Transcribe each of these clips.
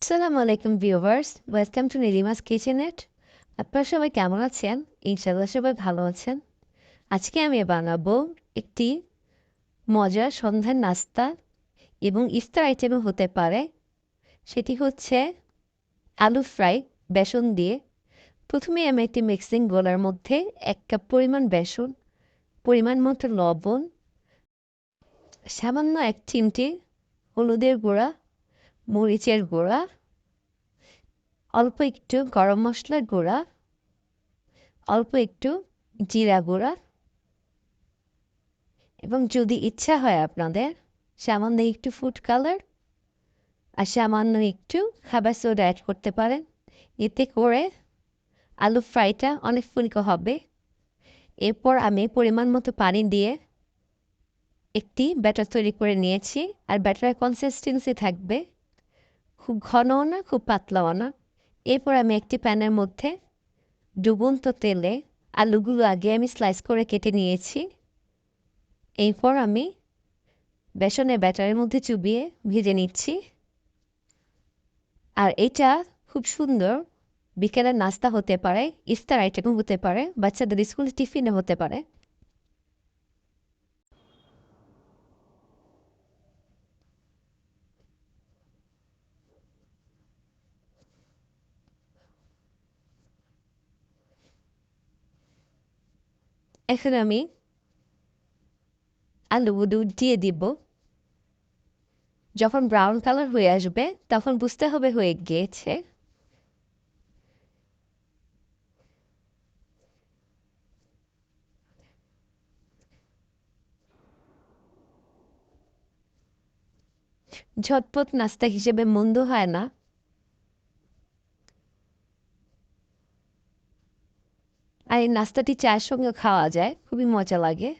আসসালামু আলাইকুম viewers, welcome to নীলিমাস কিচেনেট। আপনারা সবাই কেমন আছেন? ইনশাল্লাহ সবাই ভালো আছেন। আজকে আমি বানাবো একটি মজার সন্ধ্যার নাস্তা এবং ইফতার আইটেমও হতে পারে। সেটি হচ্ছে আলু ফ্রাই বেসন দিয়ে। প্রথমে আমি একটি মিক্সিং বোলের মধ্যে 1 কাপ পরিমাণ বেসন, পরিমাণ মতো লবণ, সামান্য 1 চিমটি হলুদের গুঁড়া, মরিচের গুঁড়া, অল্প একটু গরম মশলার গুঁড়া, অল্প একটু জিরা গুঁড়া এবং যদি ইচ্ছা হয় আপনাদের সামান্য একটু ফুড কালার আর সামান্য একটু খাবার সোডা অ্যাড করতে পারেন। এতে করে আলু ফ্রাইটা অনেক ফুলকো হবে। এরপর আমি পরিমাণ মতো পানি দিয়ে একটি ব্যাটার তৈরি করে নিয়েছি। আর ব্যাটারের কনসিস্টেন্সি থাকবে খুব ঘনও না, খুব পাতলাও না। এরপর আমি একটি প্যানের মধ্যে ডুবন্ত তেলে আলুগুলো আগে আমি স্লাইস করে কেটে নিয়েছি। এরপর আমি বেসনের ব্যাটারের মধ্যে চুবিয়ে ভেজে নিচ্ছি। আর এটা খুব সুন্দর বিকেলের নাস্তা হতে পারে, ইফতার আইটেমও হতে পারে, বাচ্চাদের স্কুল টিফিনে হতে পারে। এখন আমি আলুগুলো দিয়ে দিব। যখন ব্রাউন কালার হয়ে আসবে তখন বুঝতে হবে হয়ে গিয়েছে। ঝটপট নাস্তা হিসেবে মন্দ হয় না। আর এই নাস্তাটি চায়ের সঙ্গে খাওয়া যায়, খুবই মজা লাগে।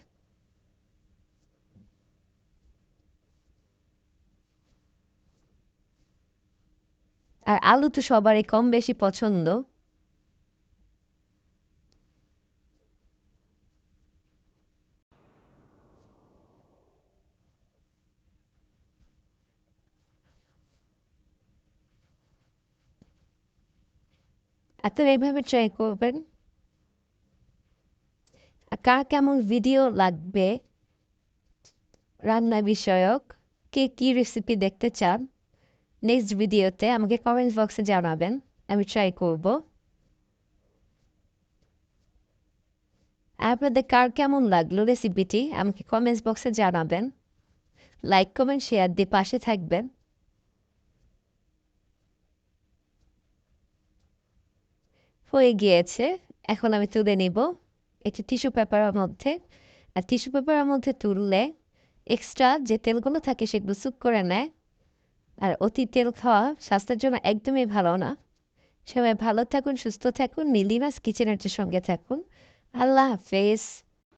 আর আলু তো সবারই কম বেশি পছন্দ। আপনারা এইভাবে ট্রাই করবেন। আর কার কেমন ভিডিও লাগবে রান্না বিষয়ক, কে কী রেসিপি দেখতে চান নেক্সট ভিডিওতে আমাকে কমেন্ট বক্সে জানাবেন, আমি ট্রাই করব। আপনাদের কার কেমন লাগলো রেসিপিটি আমাকে কমেন্টস বক্সে জানাবেন। লাইক কমেন্ট শেয়ার দিয়ে পাশে থাকবেন। হয়ে গিয়েছে, এখন আমি তুলে নিব একটি টিস্যু পেপারের মধ্যে। আর টিস্যু পেপারের মধ্যে তুললে এক্সট্রা যে তেলগুলো থাকে সেগুলো সুপ করে নেয়। আর অতি তেল খাওয়া স্বাস্থ্যের জন্য একদমই ভালো না। সবাই ভালো থাকুন, সুস্থ থাকুন, নীলিমাস কিচেনের সঙ্গে থাকুন। আল্লাহ হাফেজ।